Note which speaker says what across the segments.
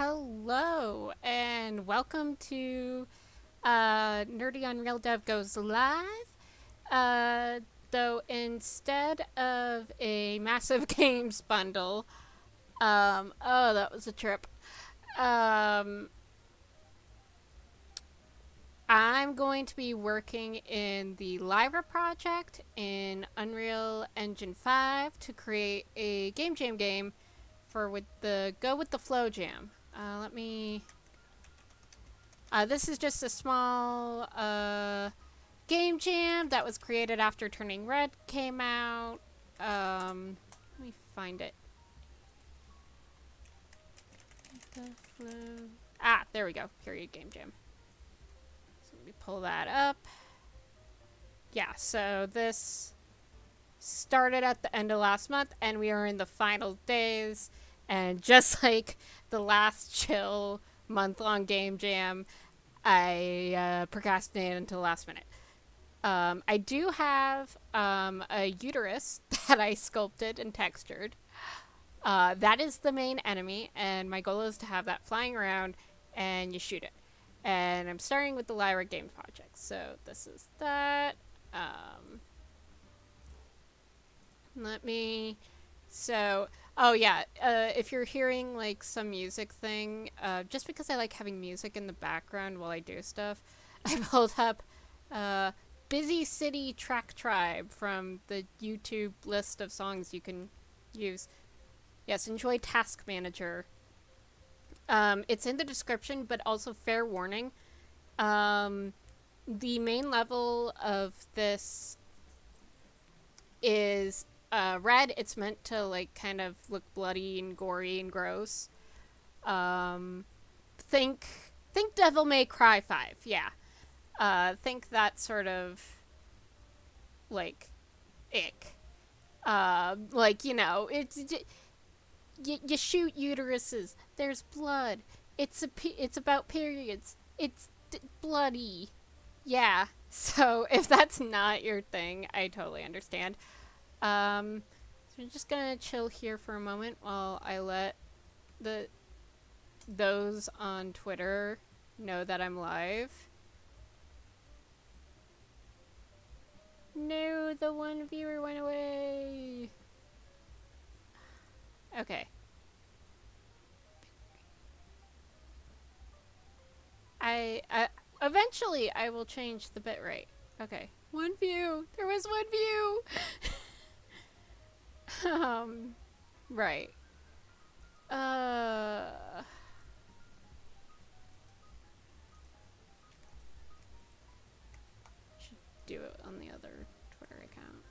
Speaker 1: Hello, and welcome to Nerdy on Real Dev Goes Live. Though instead of a massive games bundle, oh, that was a trip. Um, I'm going to be working in the Lyra project in Unreal Engine 5 to create a game jam game for with the Go with the Flow jam. Let me this is just a small game jam that was created after Turning Red came out. Let me find it. Ah, there we go. Period game jam. So let me pull that up. Yeah, so this started at the end of last month, and we are in the final days. And just like the last chill month-long game jam, I procrastinated until the last minute. I do have a uterus that I sculpted and textured. That is the main enemy, and my goal is to have that flying around and you shoot it. And I'm starting with the Lyra Games project. So this is that. Let me. So, oh yeah, if you're hearing like some music thing, just because I like having music in the background while I do stuff, I pulled up uh, Busy City Track Tribe from the YouTube list of songs you can use. Yes, enjoy Task Manager. It's in the description, but also fair warning. Um, the main level of this is red. It's meant to like kind of look bloody and gory and gross. Um, think think Devil May Cry 5. Yeah. Think that sort of like ick. Like it's you shoot uteruses. There's blood. It's about periods. It's bloody. Yeah. So if that's not your thing, I totally understand. So I'm just gonna chill here for a moment while I let the those on Twitter know that I'm live. No, the one viewer went away. Okay. I eventually I will change the bitrate. Okay. One view. There was one view. Right. Uh should do it on the other Twitter account.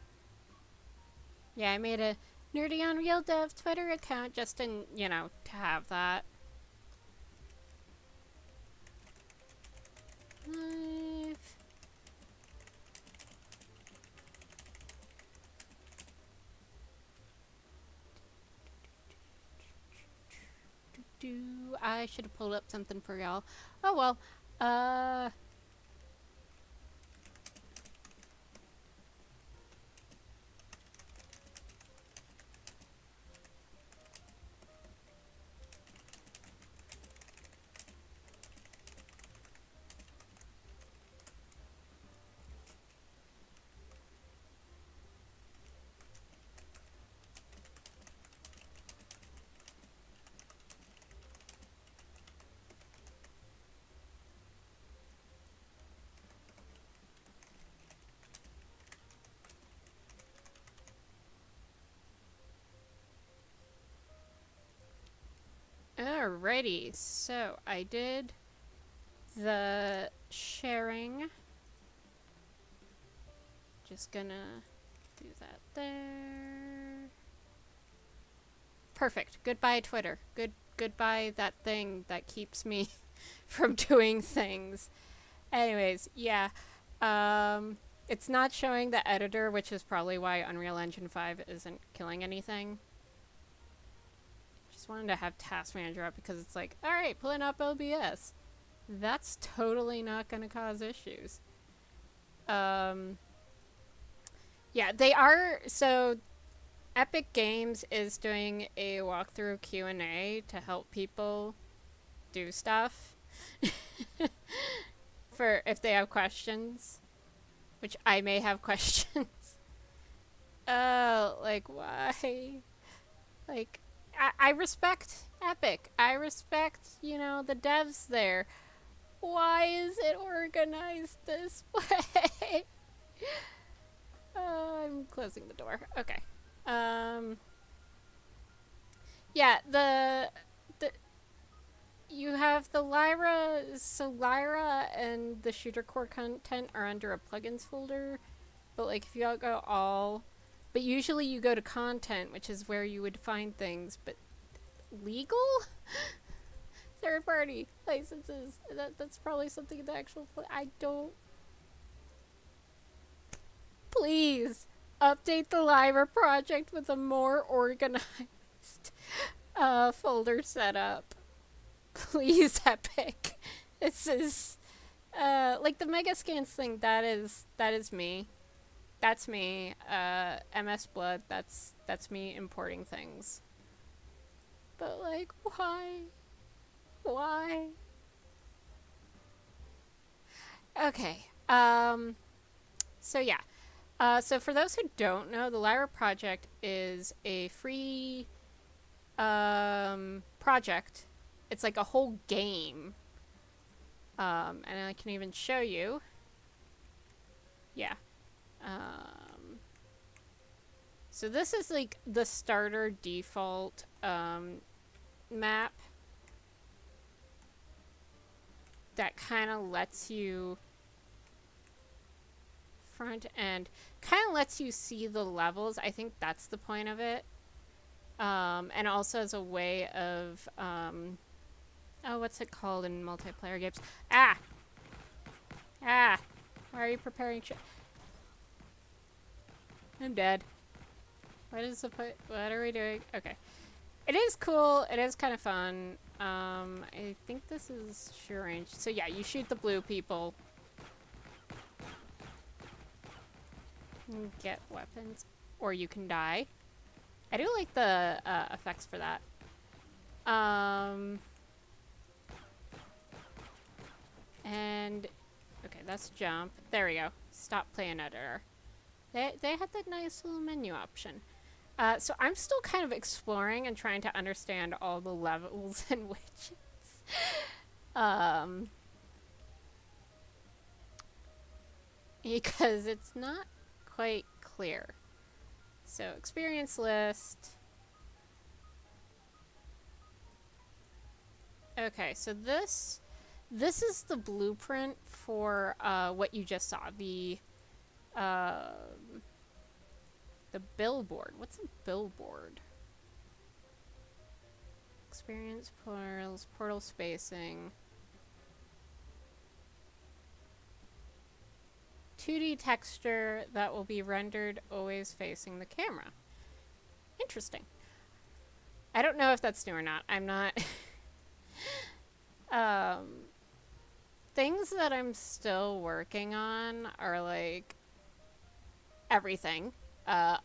Speaker 1: Yeah, I made a Nerdy on Real Dev Twitter account just in, to have that. Live. I should have pulled up something for y'all. Oh well. Alrighty, so I did the sharing. Just gonna do that there. Perfect. Goodbye, Twitter. Goodbye, that thing that keeps me from doing things. Anyways, yeah. It's not showing the editor, which is probably why Unreal Engine 5 isn't killing anything. Just wanted to have Task Manager up because it's like, alright, pulling up OBS. That's totally not going to cause issues. Yeah, they are. So Epic Games is doing a walkthrough Q&A to help people do stuff for if they have questions, which I may have questions. Like why? Like I respect Epic. I respect, you know, the devs there. Why is it organized this way? I'm closing the door. Okay. Um yeah, the you have the Lyra, so Lyra and the shooter core content are under a plugins folder, but like if you go all, but usually you go to content, which is where you would find things, but legal? Third party licenses. That's probably something in the actual I don't. Please update the Lyra project with a more organized folder setup. Please, Epic. This is like the mega scans thing. That is me. That's me. MS Blood. That's me importing things. But like, why? Why? Okay. So yeah. So for those who don't know, the Lyra project is a free project. It's like a whole game. And I can even show you. Yeah. So this is like the starter default map that kind of lets you front end, kind of lets you see the levels. I think that's the point of it. And also as a way of oh, what's it called in multiplayer games? Ah! Why are you preparing shit? I'm dead. What is the point? What are we doing? Okay. It is cool. It is kind of fun. I think this is sure range. So yeah, you shoot the blue people. And get weapons. Or you can die. I do like the effects for that. And okay, that's jump. There we go. Stop playing editor. They had that nice little menu option. So I'm still kind of exploring and trying to understand all the levels and widgets. Because it's not quite clear. So experience list. Okay, so this is the blueprint for what you just saw. The billboard. What's a billboard? Experience portals, portal spacing. 2D texture that will be rendered always facing the camera. Interesting. I don't know if that's new or not. I'm not... things that I'm still working on are like everything.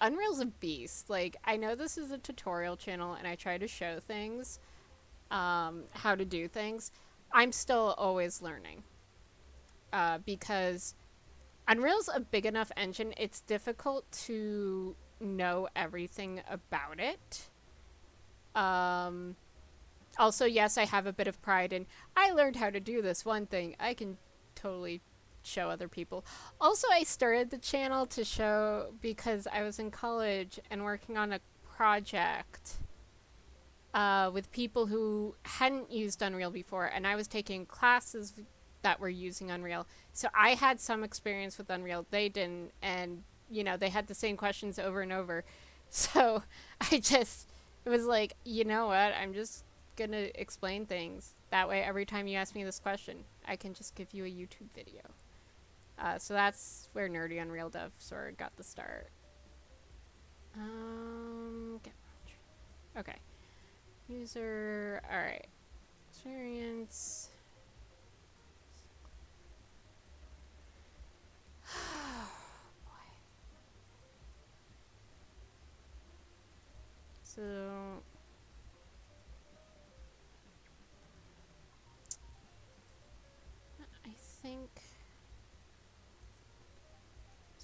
Speaker 1: Unreal's a beast. Like, I know this is a tutorial channel and I try to show things, how to do things. I'm still always learning. Because Unreal's a big enough engine, it's difficult to know everything about it. Also, yes, I have a bit of pride in, I learned how to do this one thing. I can totally show other people. Also, I started the channel to show because I was in college and working on a project with people who hadn't used Unreal before, and I was taking classes that were using Unreal. So I had some experience with Unreal. They didn't, and, you know, they had the same questions over and over. So it was like, you know what, I'm just gonna explain things. That way, every time you ask me this question, I can just give you a YouTube video. So that's where Nerdy Unreal Dev sort of got the start. Okay. User, alright. Experience. So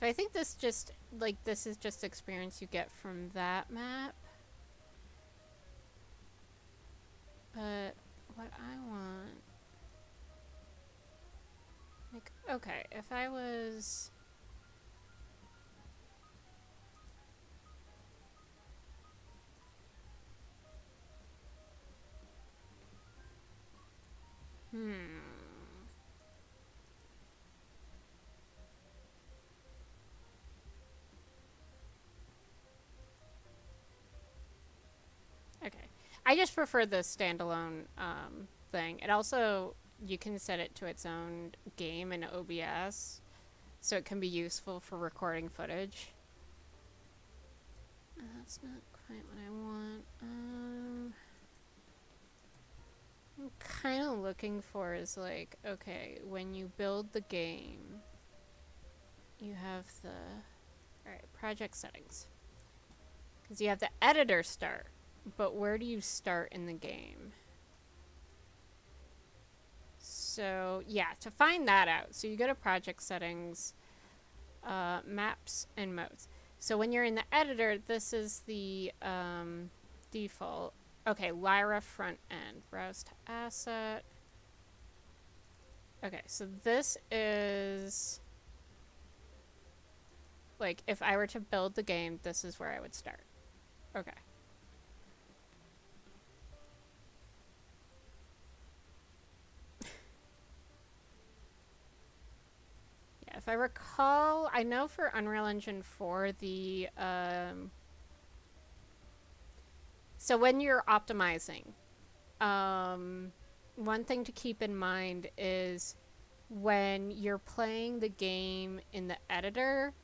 Speaker 1: So I think this just, like, this is just experience you get from that map. But what I want... Like, okay, if I was... Okay. I just prefer the standalone thing. It also, you can set it to its own game in OBS, so it can be useful for recording footage. That's not quite what I want. I'm kind of looking for is like, okay, when you build the game, you have the, alright, project settings. Because you have the editor start, but where do you start in the game? So, yeah, to find that out, so you go to project settings, maps, and modes. So when you're in the editor, this is the default. Okay, Lyra front end. Browse to asset. Okay, so this is... Like, if I were to build the game, this is where I would start. Okay. Yeah, if I recall, I know for Unreal Engine 4, the... So when you're optimizing, one thing to keep in mind is when you're playing the game in the editor,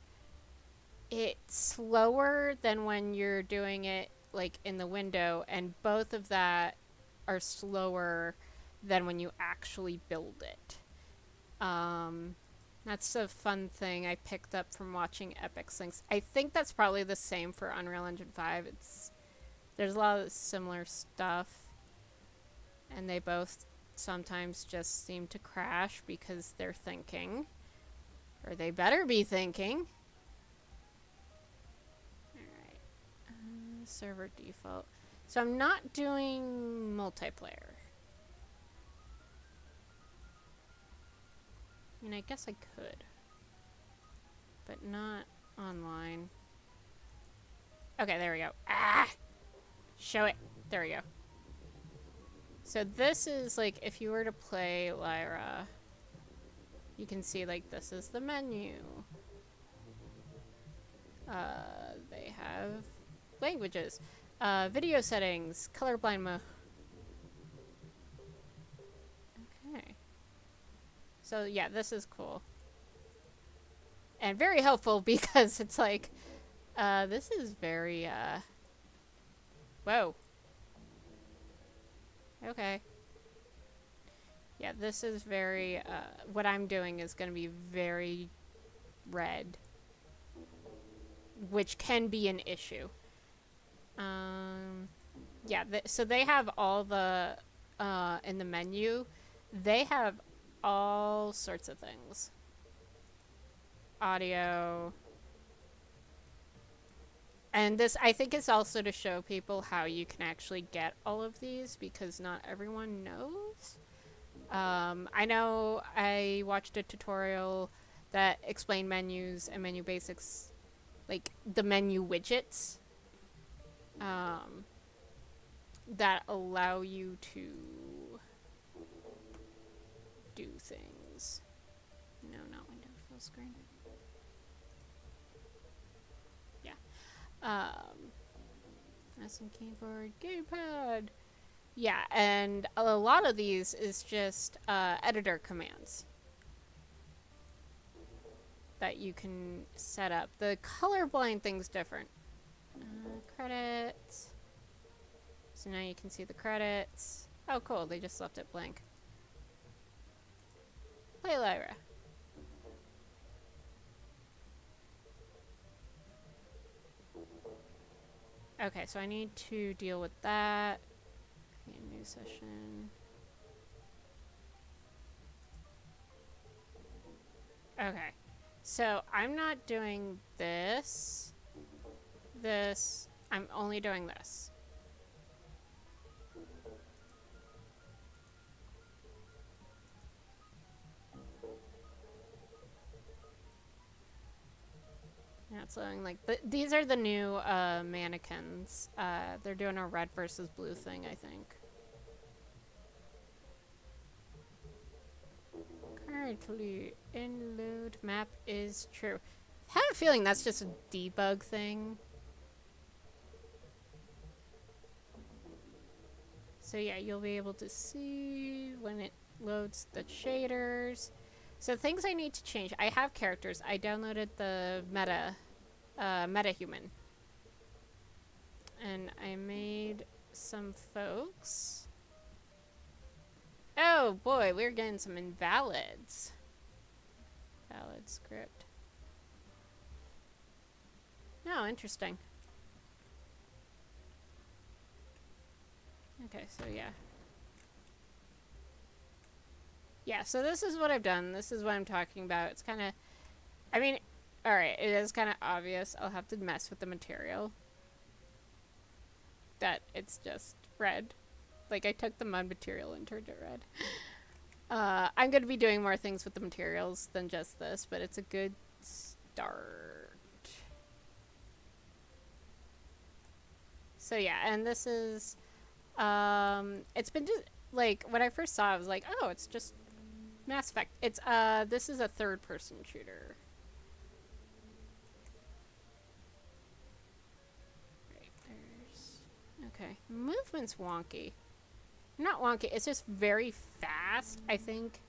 Speaker 1: it's slower than when you're doing it like in the window, and both of that are slower than when you actually build it. That's a fun thing I picked up from watching Epic Links. I think that's probably the same for Unreal Engine 5. There's a lot of similar stuff, and they both sometimes just seem to crash because they're thinking, or they better be thinking. Alright, server default. So I'm not doing multiplayer. I mean, I guess I could, but not online. Okay, there we go. Ah! Show it. There we go. So this is like, if you were to play Lyra, you can see like this is the menu. They have languages, video settings, colorblind mode. Okay. So yeah, this is cool. And very helpful because it's like, this is very, whoa. Okay. Yeah, this is very, what I'm doing is going to be very red, which can be an issue. Yeah, so they have all the, in the menu, they have all sorts of things. Audio. And this, I think, is also to show people how you can actually get all of these, because not everyone knows. I know I watched a tutorial that explained menus and menu basics, like the menu widgets, that allow you to do things. No, not window full screen. Yeah. Mouse and keyboard, gamepad. Yeah, and a lot of these is just editor commands that you can set up. The colorblind thing's different. Credits. So now you can see the credits. Oh, cool. They just left it blank. Play Lyra. Okay, so I need to deal with that. Okay, new session. Okay. So I'm not doing this. This. I'm only doing this. Yeah, it's looking like these are the new mannequins. They're doing a red versus blue thing, I think. Currently, inload map is true. I have a feeling that's just a debug thing. So yeah, you'll be able to see when it loads the shaders. So things I need to change. I have characters. I downloaded the meta human. And I made some folks. Oh boy, we're getting some invalids. Valid script. Oh, interesting. Okay, so yeah. Yeah, so this is what I've done. This is what I'm talking about. It's kind of... I mean, alright, it is kind of obvious. I'll have to mess with the material. That it's just red. Like, I took the mud material and turned it red. I'm going to be doing more things with the materials than just this, but it's a good start. So yeah, and this is... it's been just... Like, when I first saw it, I was like, oh, it's just Mass Effect. It's, this is a third-person shooter. Right, there's... Okay. Movement's wonky. Not wonky, it's just very fast, I think.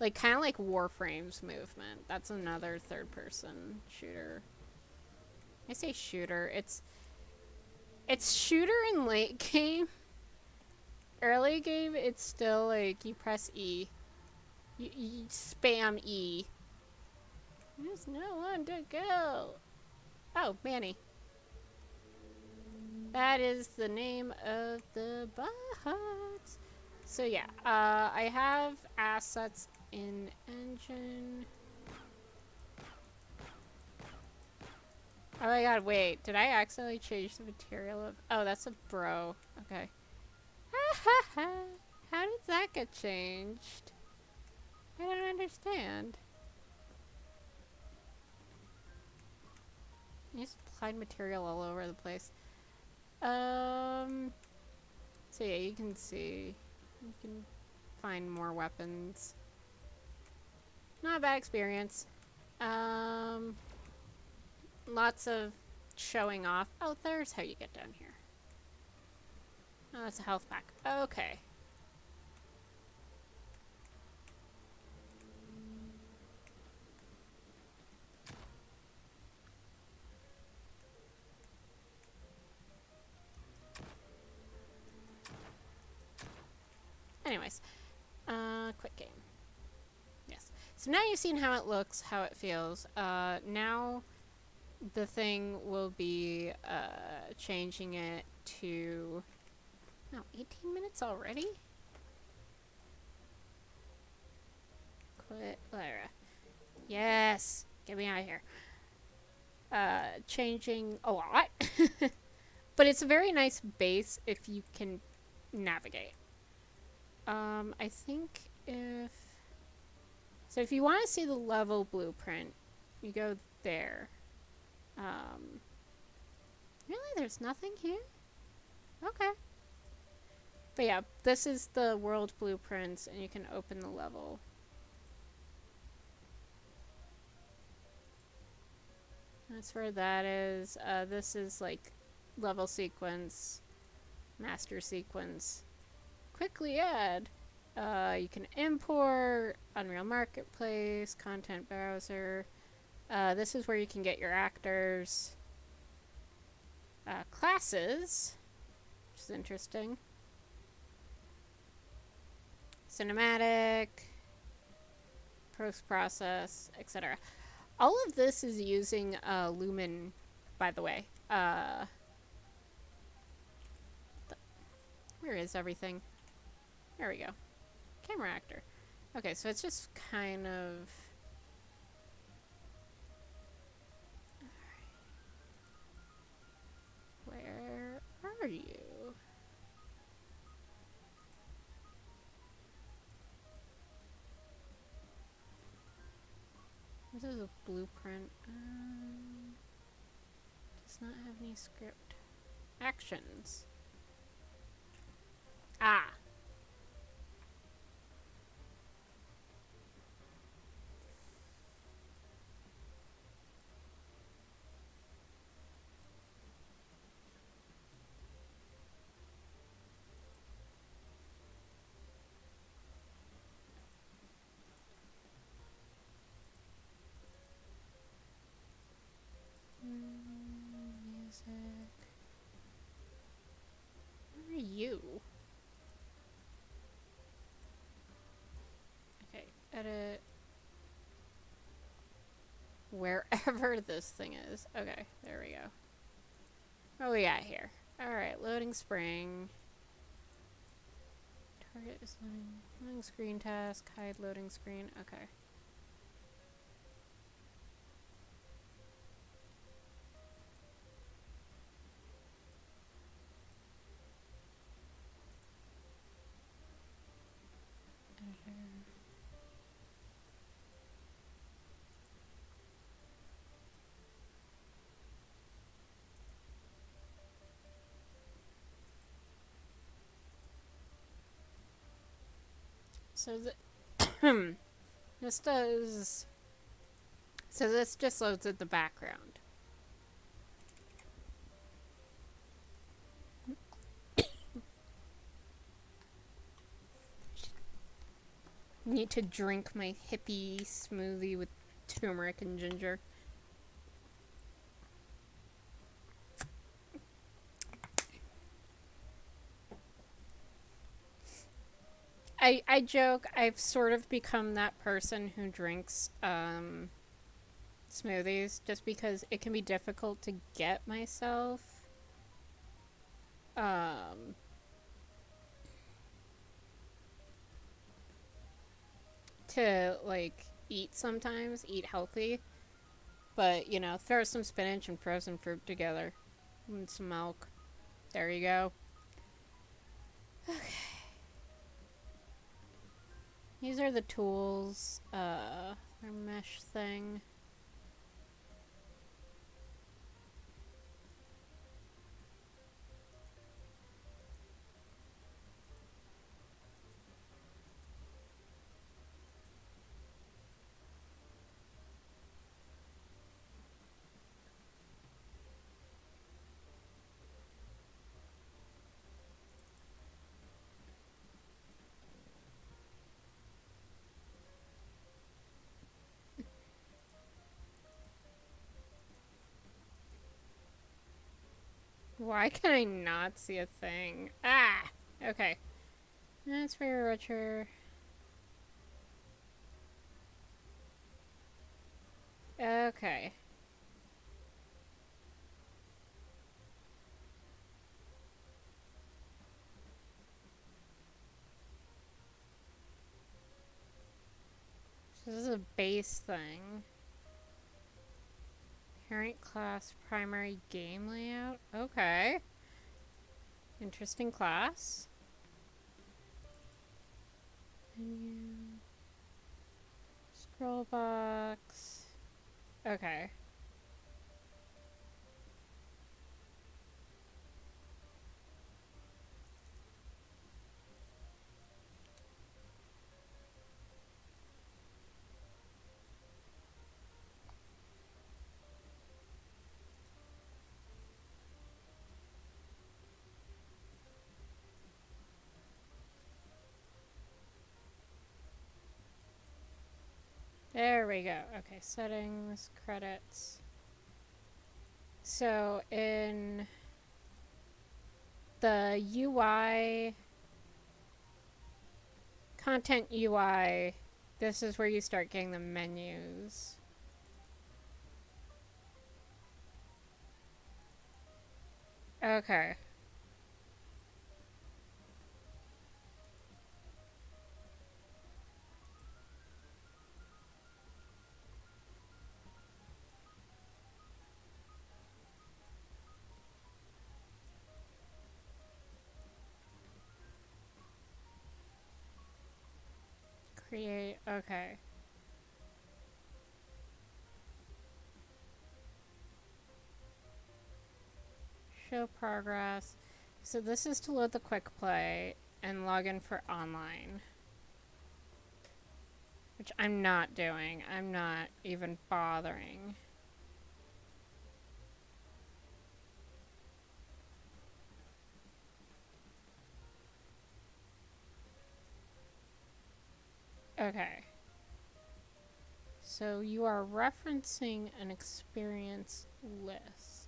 Speaker 1: Like, kind of like Warframe's movement. That's another third-person shooter. I say shooter, it's shooter in late game. Early game, it's still like, you press E. You spam E. There's no one to go. Oh, Manny. That is the name of the bots. So yeah, I have assets in engine. Oh my god, wait. Did I accidentally change the material of... Oh, that's a bro. Okay. How did that get changed? I don't understand. You just applied material all over the place. So yeah, you can see. You can find more weapons. Not a bad experience. Lots of showing off. Oh, there's how you get down here. Oh, that's a health pack. Okay. Anyways, quick game. Yes. So now you've seen how it looks, how it feels. Now the thing will be changing it to... Oh, 18 minutes already? Quit Lyra. Yes! Get me out of here. Changing a lot. But it's a very nice base if you can navigate. I think if... So if you want to see the level blueprint, you go there. Really? There's nothing here? Okay. But yeah, this is the world blueprints, and you can open the level. That's where that is. This is like level sequence, master sequence. Quickly add. You can import, Unreal Marketplace, content browser. This is where you can get your actors. Classes, which is interesting. Cinematic, post-process, etc. All of this is using Lumen, by the way. Where is everything? There we go. Camera actor. Okay, so it's just kind of... are you? This is a blueprint. Does not have any script. Actions. Ah. Music. Where are you? Okay, edit. Wherever this thing is. Okay, there we go. What we got here? Alright, loading spring. Target is loading. Loading screen task. Hide loading screen. Okay. Editor. So this does. So this just loads at the background. Need to drink my hippie smoothie with turmeric and ginger. I joke I've sort of become that person who drinks smoothies just because it can be difficult to get myself to like eat healthy. But, you know, throw some spinach and frozen fruit together and some milk. There you go. Okay. These are the tools. Our mesh thing. Why can I not see a thing? Ah! Okay. That's very retro. Okay. So this is a base thing. Parent class primary game layout. Okay. Interesting class. Menu. Scroll box. Okay. There we go. Okay, settings, credits. So in the UI, content UI, this is where you start getting the menus. Okay. Create. Okay. Show progress. So this is to load the quick play and log in for online. Which I'm not doing. I'm not even bothering. Okay. So you are referencing an experience list.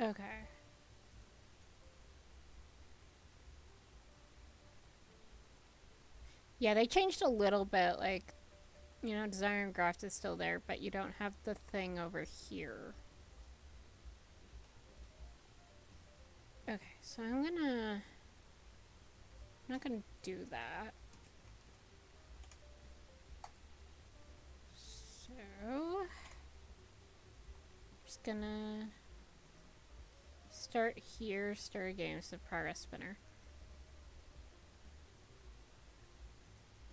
Speaker 1: Okay. Yeah, they changed a little bit. Like, you know, design and graft is still there, but you don't have the thing over here. Okay, so I'm not gonna do that. So, just gonna start here, start a game, so progress spinner.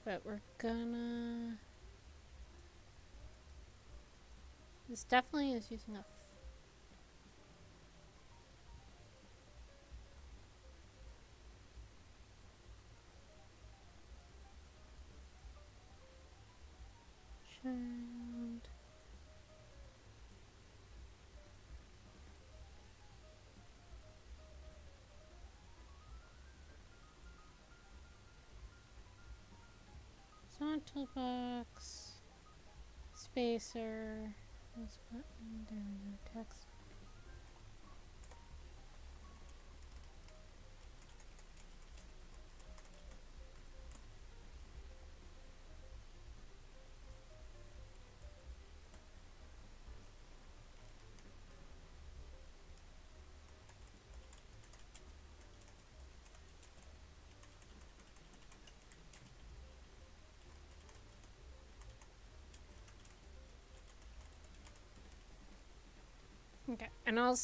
Speaker 1: But we're gonna... This definitely is using a... Child... Song toolbox... Spacer... This button, there we go, text... Okay, and I'll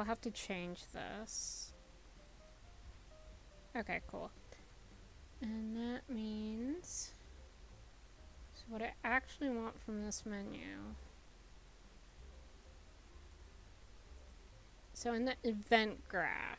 Speaker 1: have to change this. Okay, cool. And that means... So what I actually want from this menu... So in the event graph...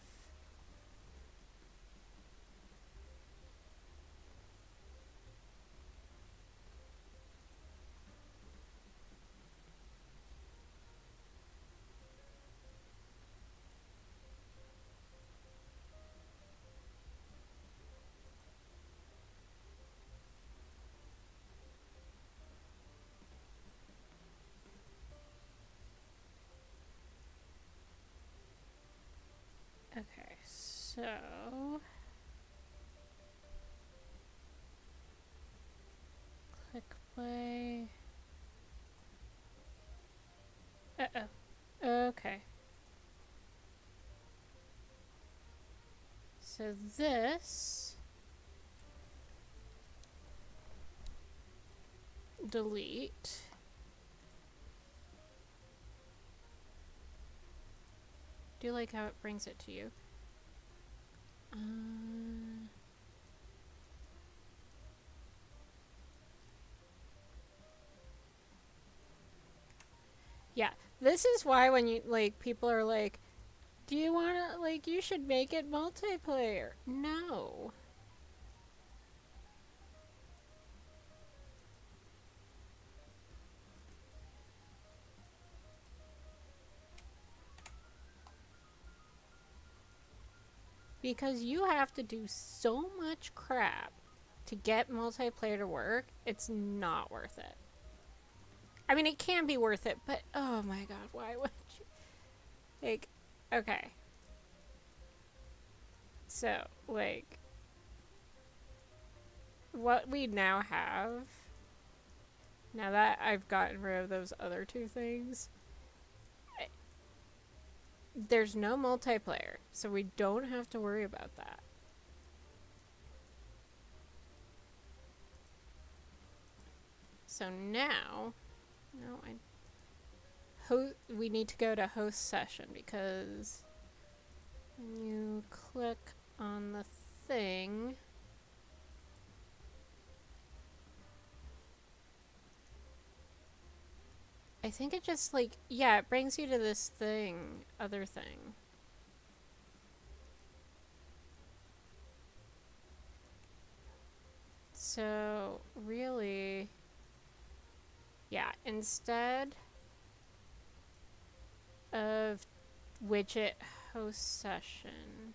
Speaker 1: Okay, so... Click play... Uh-oh. Okay. So this... Delete... Do you like how it brings it to you? Yeah, this is why when you, like, people are like, do you wanna, like, you should make it multiplayer. No. Because you have to do so much crap to get multiplayer to work, it's not worth it. I mean, it can be worth it, but oh my god, why would you? Like, okay. So, like, what we now have, now that I've gotten rid of those other two things, there's no multiplayer, so we don't have to worry about that. So now, we need to go to host session because when you click on the thing, I think it just like, yeah, it brings you to this thing, other thing. So really, yeah, instead of widget host session,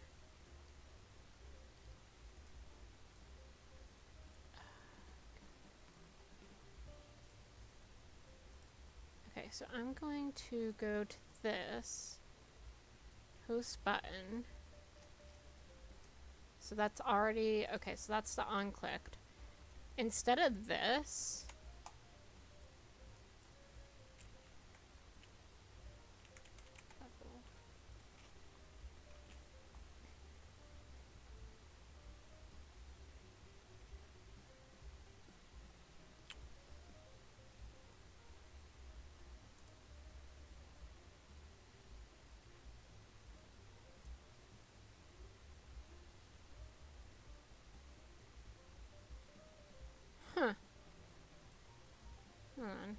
Speaker 1: okay, so I'm going to go to this host button. So that's already, okay, so that's the on-clicked. Instead of this, huh, hold on.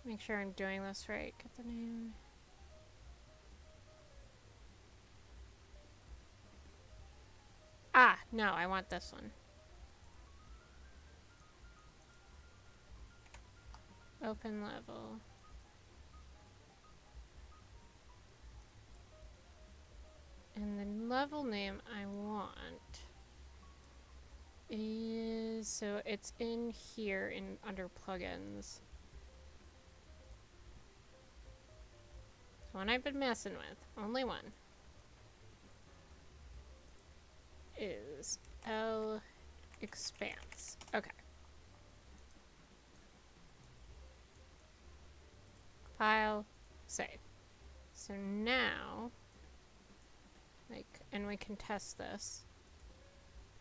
Speaker 1: Make sure I'm doing this right. Get the name. Ah, no, I want this one. Open level. And the level name I want is, so it's in here in under plugins. It's one I've been messing with. Only one. Is L expanse. Okay. Compile, save. So now, like, and we can test this.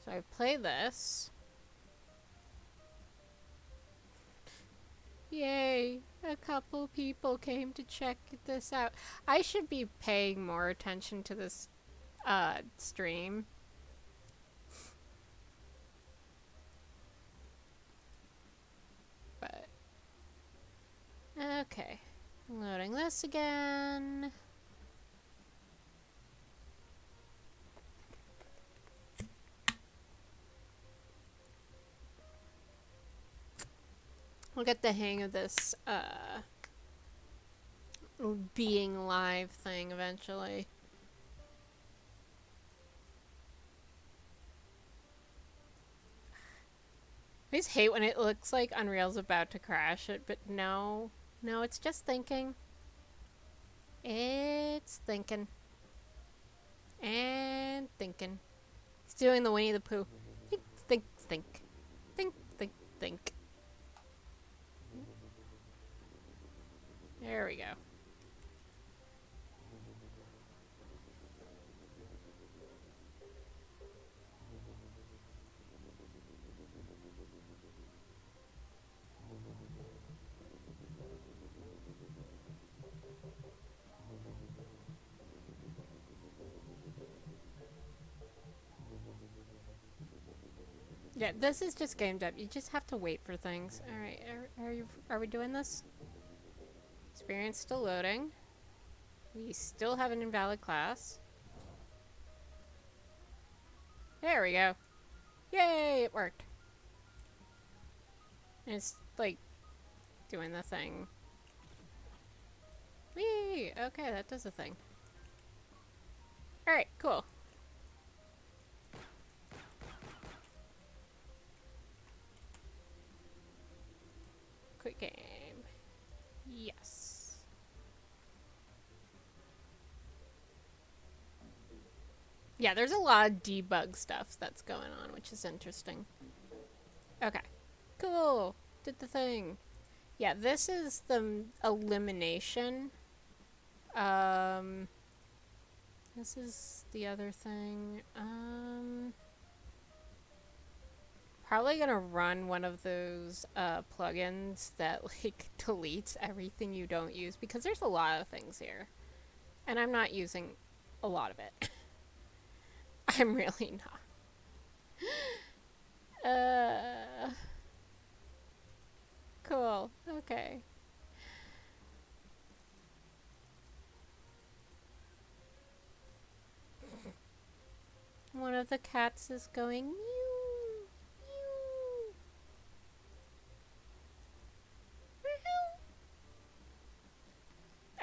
Speaker 1: So I play this. Yay! A couple people came to check this out. I should be paying more attention to this stream. But okay. Loading this again. We'll get the hang of this being live thing eventually. I just hate when it looks like Unreal's about to crash it, but no, it's just thinking. It's thinking. And thinking. It's doing the Winnie the Pooh. Think, think, think. Think, think, think. There we go. Yeah, this is just game dev. You just have to wait for things. All right, are we doing this? Experience still loading. We still have an invalid class. There we go. Yay, it worked. And it's like doing the thing. Whee! Okay, that does a thing. Alright, cool. Quick game. Yes. Yeah, there's a lot of debug stuff that's going on, which is interesting. Okay. Cool. Did the thing. Yeah, this is the elimination. Um, this is the other thing. Probably gonna run one of those plugins that like deletes everything you don't use because there's a lot of things here, and I'm not using a lot of it. I'm really not. Cool. Okay. One of the cats is going meow,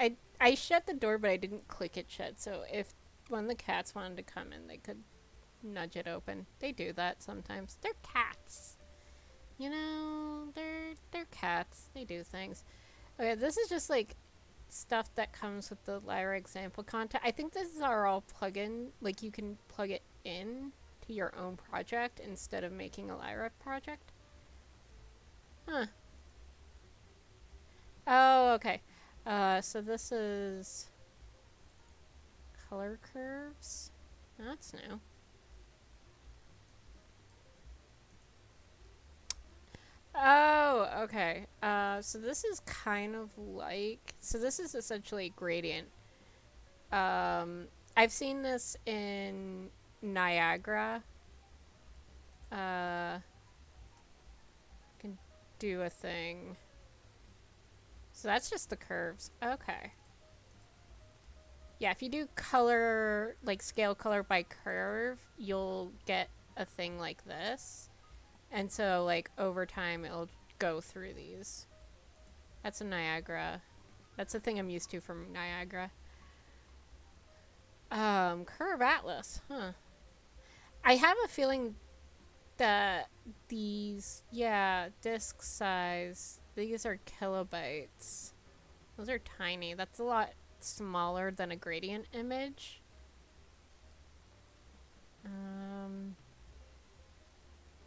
Speaker 1: meow, meow. I shut the door, but I didn't click it shut. So if one of the cats wanted to come in, they could nudge it open. They do that sometimes. They're cats. You know, they're cats. They do things. Okay, this is just like stuff that comes with the Lyra example content. I think these are all plugin. Like you can plug it in to your own project instead of making a Lyra project. Huh. Oh, okay. So this is color curves. That's new. Oh, okay. So this is kind of like, so this is essentially gradient. I've seen this in Niagara. Can do a thing. So that's just the curves. Okay. Yeah, if you do color, like scale color by curve, you'll get a thing like this. And so, like, over time, it'll go through these. That's a Niagara. That's a thing I'm used to from Niagara. Curve Atlas, huh. I have a feeling that these, yeah, disk size, these are kilobytes. Those are tiny. That's a lot smaller than a gradient image.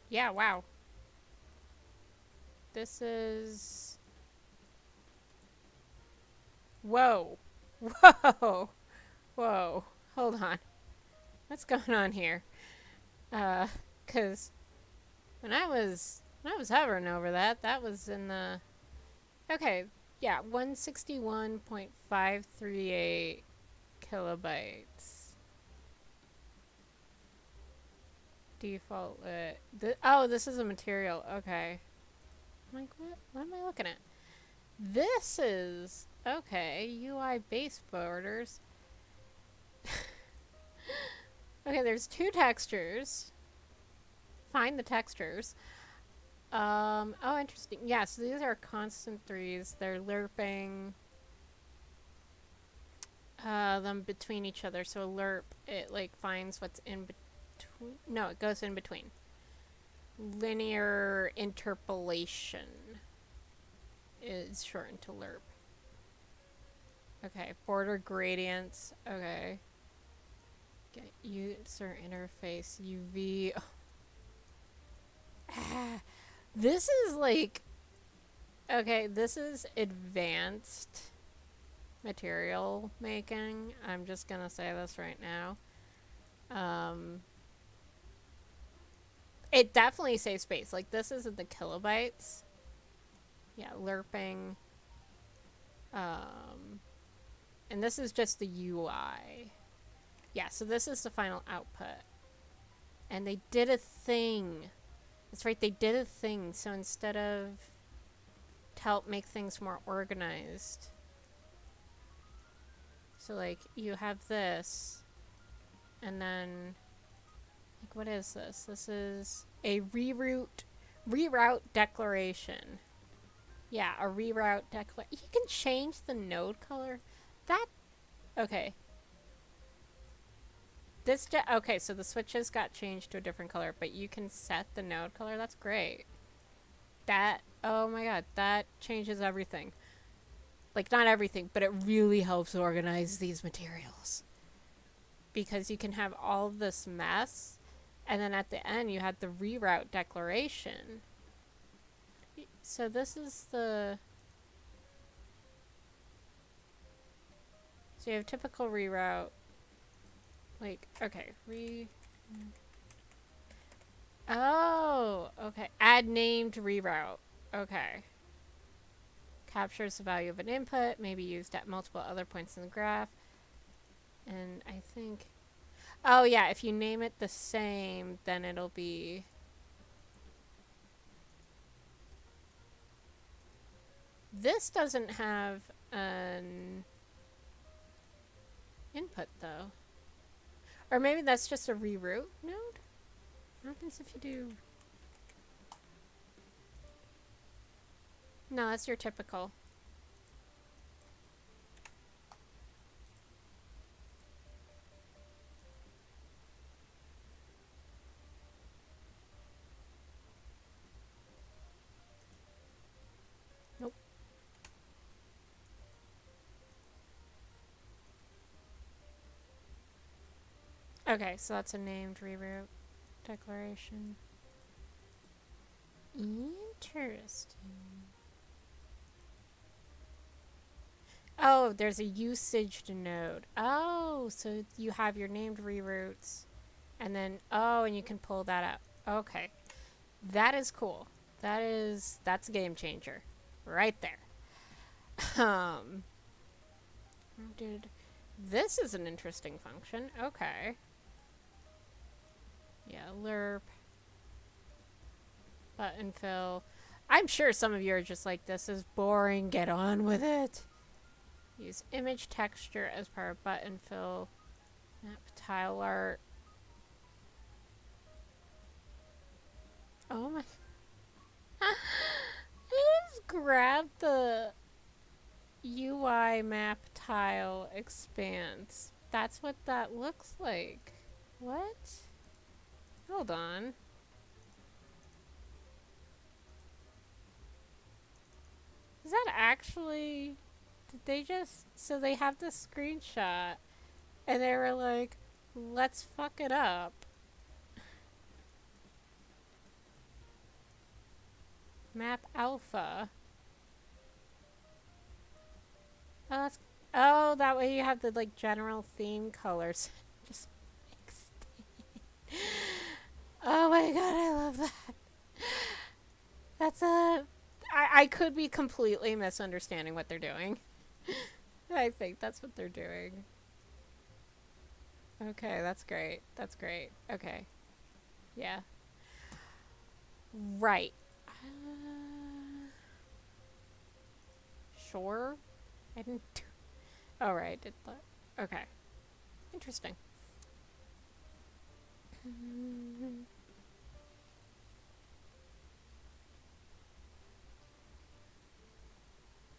Speaker 1: Yeah, wow. This is... Whoa. Whoa. Whoa. Hold on. What's going on here? Cause when I was hovering over that, that was in the... Okay, yeah, 161.538 kilobytes. Default lit. Oh, this is a material. Okay. I'm like, what am I looking at? This is... Okay, UI base borders. Okay, there's two textures. Find the textures. Oh, interesting. Yeah, so these are constant threes. They're lerping them between each other. So lerp, it like finds what's in between. No, it goes in between. Linear interpolation is shortened to lerp. Okay, border gradients. Okay. Get user interface UV. Oh. Ah, this is like, okay, this is advanced material making. I'm just gonna say this right now. It definitely saves space. Like, this isn't the kilobytes. Yeah, lerping. And this is just the UI. Yeah, so this is the final output. And they did a thing. That's right, they did a thing. So instead of to help make things more organized. So like you have this and then like what is this? This is a reroute declaration. Yeah, a reroute declaration. You can change the node color. That okay. Okay, so the switches got changed to a different color, but you can set the node color. That's great. That, oh my god, that changes everything. Like, not everything, but it really helps organize these materials. because you can have all this mess, and then at the end you had the reroute declaration. So this is the... So you have typical reroute. Like, okay, Oh, okay. Add named reroute. Okay. Captures the value of an input, may be used at multiple other points in the graph. And I think... Oh, yeah, if you name it the same, then it'll be... This doesn't have an input, though. Or maybe that's just a reroute node? What happens if you do... No, that's your typical. Nope. Okay, so that's a named reroute declaration. Interesting. Oh, there's a usaged node. Oh, so you have your named reroutes, and then, oh, and you can pull that up. Okay. That is cool. That's a game changer. Right there. This is an interesting function. Okay. Yeah, lerp. Button fill. I'm sure some of you are just like, this is boring, get on with it. Use image texture as part of button fill. Map tile art. Oh my. I just grabbed the UI map tile expanse. That's what that looks like. What? Hold on. Is that actually... Did they just... So they have this screenshot and they were like, let's fuck it up. Map alpha. Oh, that's... Oh, that way you have the like general theme colors. Just mixed in. Oh my god, I love that. That's a... I could be completely misunderstanding what they're doing. I think that's what they're doing. Okay, that's great. That's great. Okay. Yeah. Right. Sure. I didn't do... Oh, right. I did that. Okay. Interesting.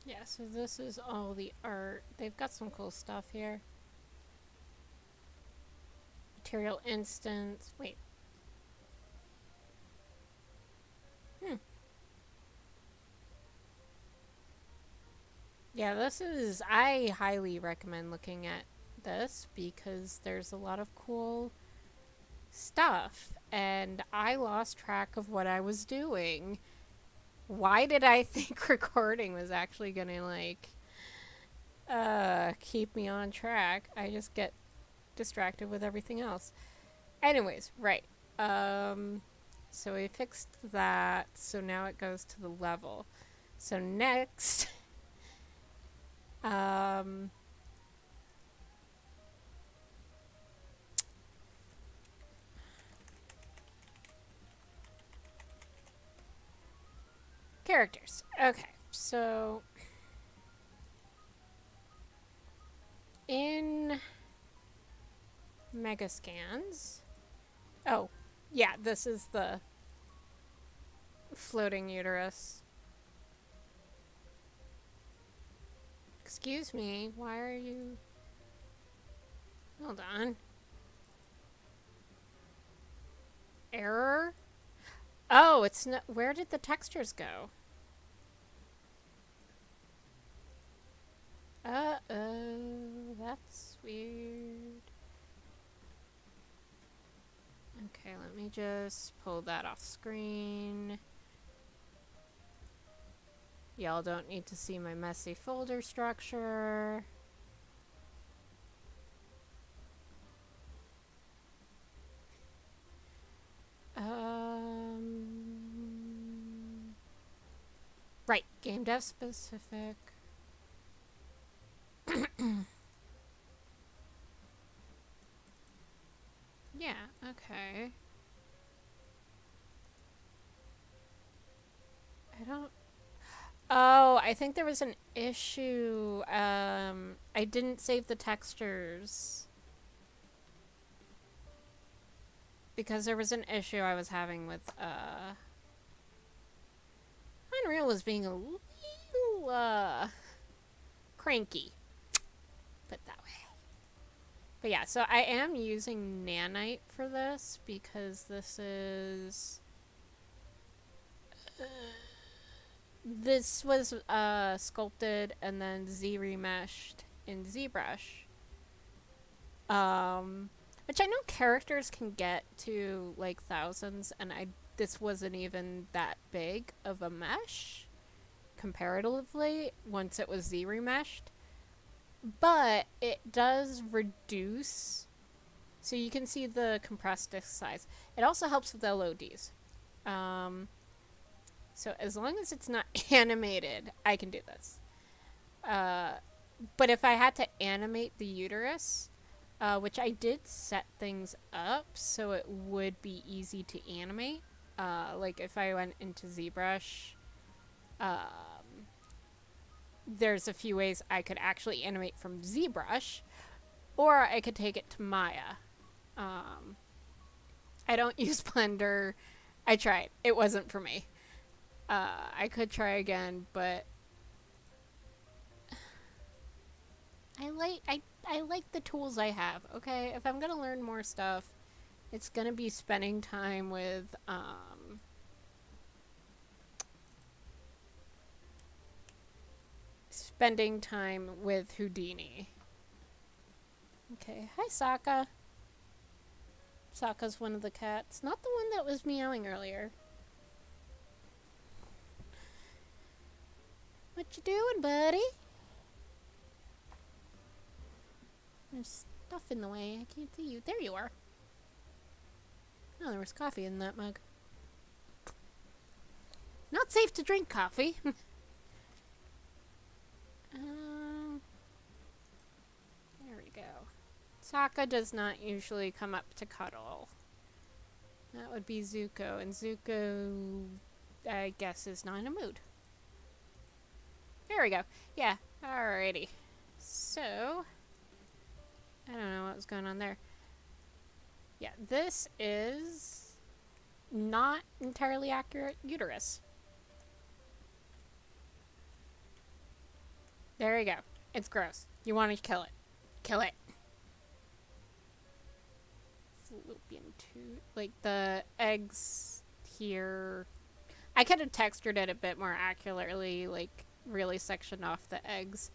Speaker 1: Yeah, so this is all the art. They've got some cool stuff here. Material instance. Wait. Yeah, this is... I highly recommend looking at this because there's a lot of cool stuff. And I lost track of what I was doing. Why did I think recording was actually gonna, like, keep me on track? I just get distracted with everything else. Anyways, right. So we fixed that. So now it goes to the level. So next... characters. Okay, so in Megascans... Oh, yeah, this is the floating uterus. Excuse me, why are you... Hold on. Error? Oh, it's not... Where did the textures go? Uh-oh, that's weird. Okay, let me just pull that off screen. Y'all don't need to see my messy folder structure. Right, game dev specific. Yeah, okay. I don't... Oh, I think there was an issue. I didn't save the textures. Because there was an issue I was having with, Unreal was being a little, cranky. Put it that way. But yeah, so I am using nanite for this because this is... this was sculpted and then Z-remeshed in ZBrush. Which I know characters can get to like thousands, and this wasn't even that big of a mesh comparatively once it was Z-remeshed. But it does reduce, so you can see the compressed disk size. It also helps with LODs. So as long as it's not animated, I can do this. But if I had to animate the uterus, which I did set things up so it would be easy to animate. Like if I went into ZBrush, there's a few ways I could actually animate from ZBrush, or I could take it to Maya. I don't use Blender. I tried. It wasn't for me. I could try again, but I like the tools I have, okay? If I'm gonna learn more stuff, it's gonna be spending time with, Houdini. Okay, hi Sokka. Sokka's one of the cats. Not the one that was meowing earlier. What you doing, buddy? There's stuff in the way. I can't see you. There you are. Oh, there was coffee in that mug. Not safe to drink coffee. There we go. Sokka does not usually come up to cuddle. That would be Zuko, and Zuko, I guess, is not in a mood. There we go. Yeah, alrighty. So, I don't know what was going on there. Yeah, this is not entirely accurate uterus. There you go. It's gross. You want to kill it. Kill it. Fallopian tube. Like the eggs here. I could have textured it a bit more accurately, like really sectioned off the eggs.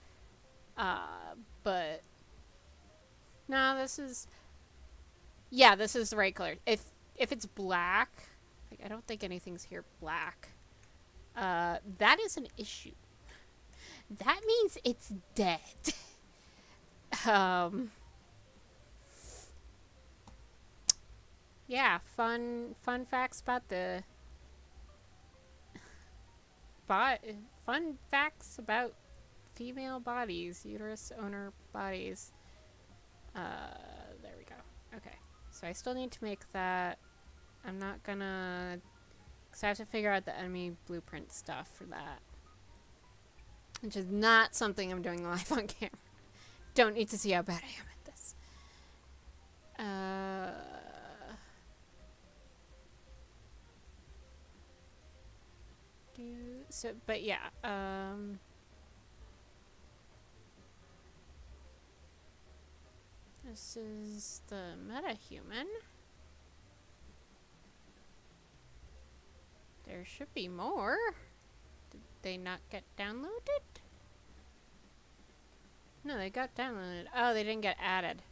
Speaker 1: But no, this is... yeah, this is the right color. If it's black, like I don't think anything's here black. That is an issue. That means it's dead. Yeah, fun facts about the fun facts about female bodies, uterus owner bodies. There we go. Okay. So I still need to make that. I'm not gonna... because I have to figure out the enemy blueprint stuff for that. Which is not something I'm doing live on camera. Don't need to see how bad I am at this. But yeah, this is the metahuman. There should be more. Did they not get downloaded? No, they got downloaded. Oh, they didn't get added.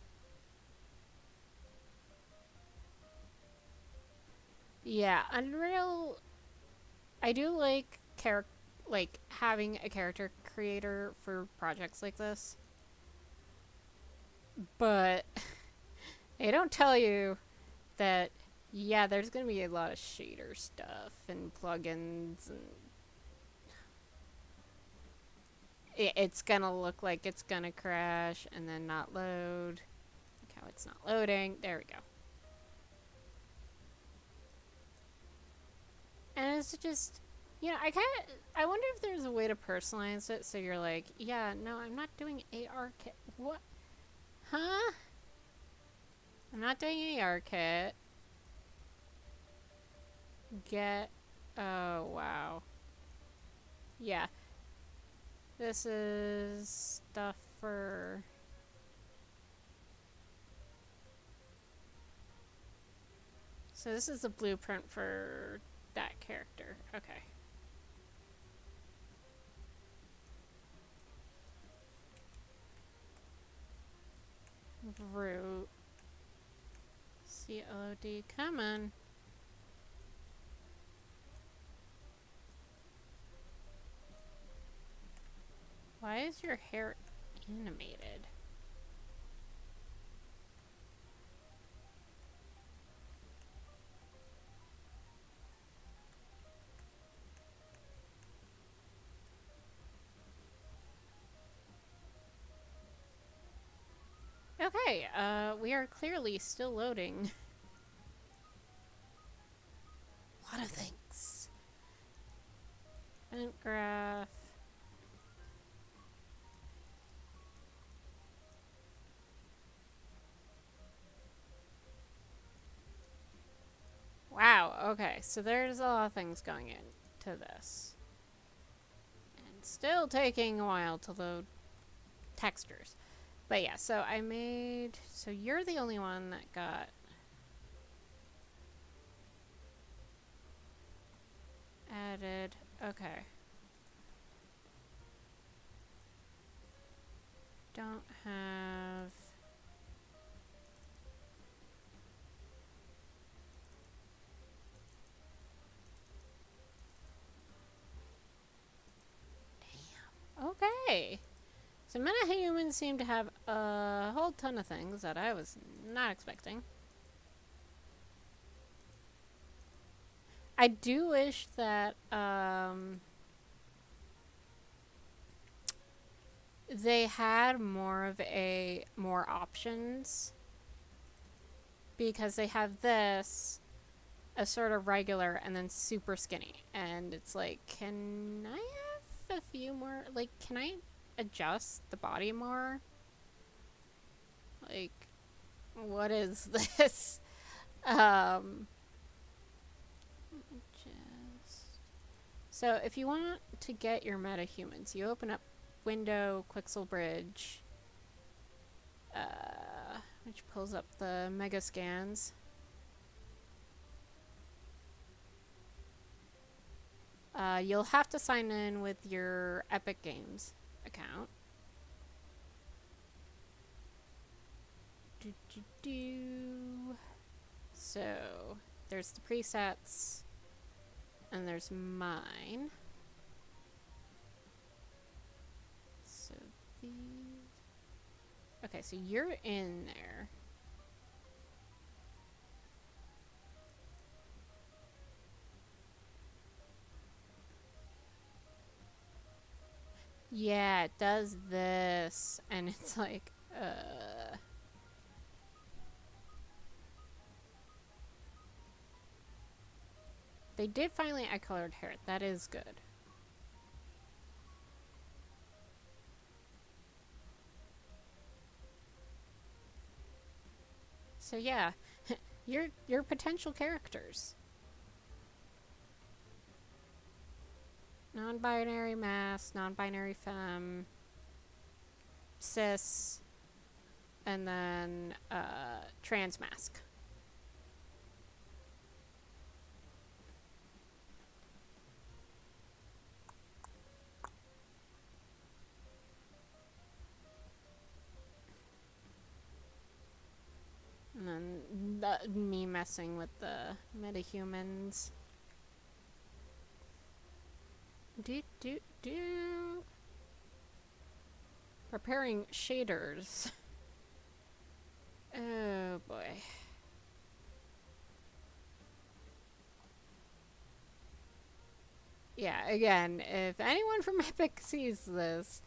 Speaker 1: Yeah, Unreal. I do like like having a character creator for projects like this, but they don't tell you that. Yeah, there's gonna be a lot of shader stuff and plugins, and it's gonna look like it's gonna crash and then not load. Look how it's not loading. There we go. And it's just, I wonder if there's a way to personalize it so you're like, yeah, no, I'm not doing AR kit. What? Huh? I'm not doing AR kit. Get. Oh, wow. Yeah. This is stuff for. So this is the blueprint for that character. Okay. Root. CLOD. Come on. Why is your hair animated? Okay, we are clearly still loading. A lot of things. Vent graph. Wow, okay, so there's a lot of things going into this. And still taking a while to load textures. But yeah, so I made. So you're the only one that got. Added. Okay. Don't have. Damn. Okay. So metahumans seem to have a whole ton of things that I was not expecting. I do wish that they had more options, because they have this a sort of regular and then super skinny, and it's like, can I have a few more? Like, can I adjust the body more? Like, what is this? Um, just so if you want to get your metahumans, you open up Window Quixel Bridge, which pulls up the mega scans. You'll have to sign in with your Epic Games account. So there's the presets, and there's mine. So these. Okay, so you're in there. Yeah, it does this, and it's like, They did finally add colored hair. That is good. So yeah, your potential characters. Non-binary mass, non-binary femme, cis, and then trans mask. And then me messing with the metahumans. Do. Preparing shaders. Oh boy. Yeah, again, if anyone from Epic sees this,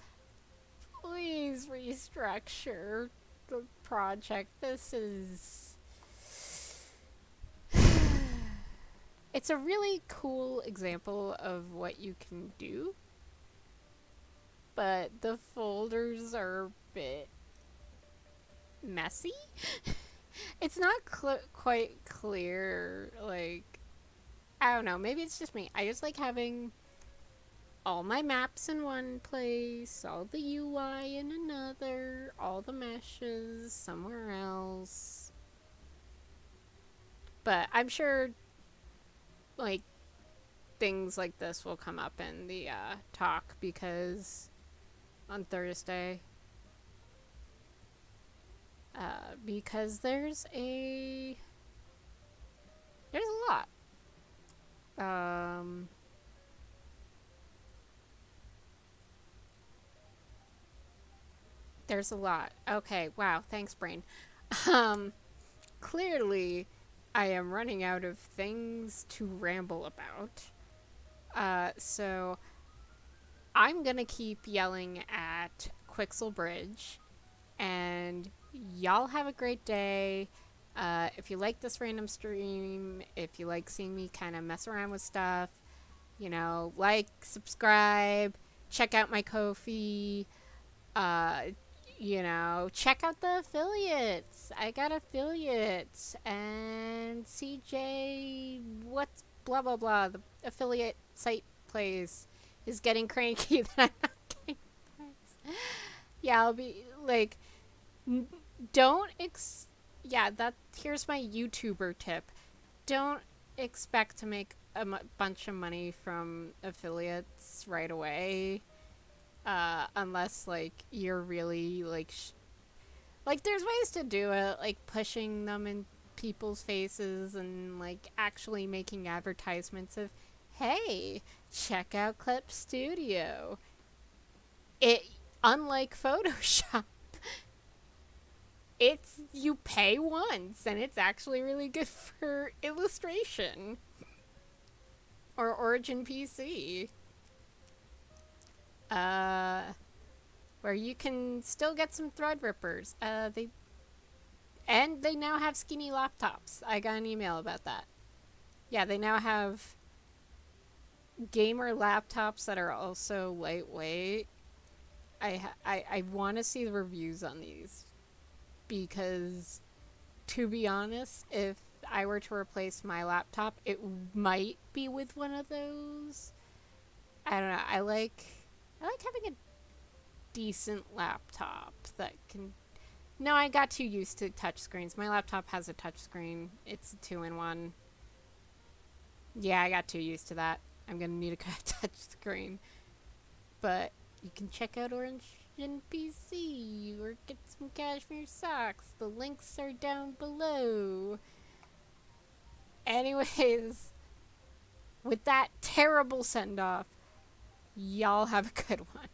Speaker 1: please restructure the project. This is. It's a really cool example of what you can do, but the folders are a bit messy. It's not quite clear, like, I don't know, maybe it's just me. I just like having all my maps in one place, all the UI in another, all the meshes somewhere else. But I'm sure, like, things like this will come up in the talk, because on Thursday, because there's a lot. There's a lot. Okay, wow, thanks, brain. Um, Clearly, I am running out of things to ramble about. So I'm gonna keep yelling at Quixel Bridge, and y'all have a great day. If you like this random stream, if you like seeing me kind of mess around with stuff, like, subscribe, check out my Ko-fi, uh, check out the affiliates. I got affiliates, and CJ, what's blah blah blah, the affiliate site place is getting cranky that I'm not getting price. Yeah, I'll be like, don't yeah, here's my YouTuber tip. Don't expect to make a bunch of money from affiliates right away, unless, like, you're really, like, there's ways to do it, like pushing them in people's faces and, like, actually making advertisements of, hey, check out Clip Studio. Unlike Photoshop, you pay once, and it's actually really good for illustration. Or Origin PC. Where you can still get some Threadrippers. They now have skinny laptops. I got an email about that. Yeah, they now have gamer laptops that are also lightweight. I want to see the reviews on these, because, to be honest, if I were to replace my laptop, it might be with one of those. I don't know. I like having a decent laptop that can. No, I got too used to touchscreens. My laptop has a touchscreen. It's a 2-in-1. Yeah, I got too used to that. I'm gonna need a touchscreen. But you can check out Origin PC or get some cashmere socks. The links are down below. Anyways, with that terrible send-off, y'all have a good one.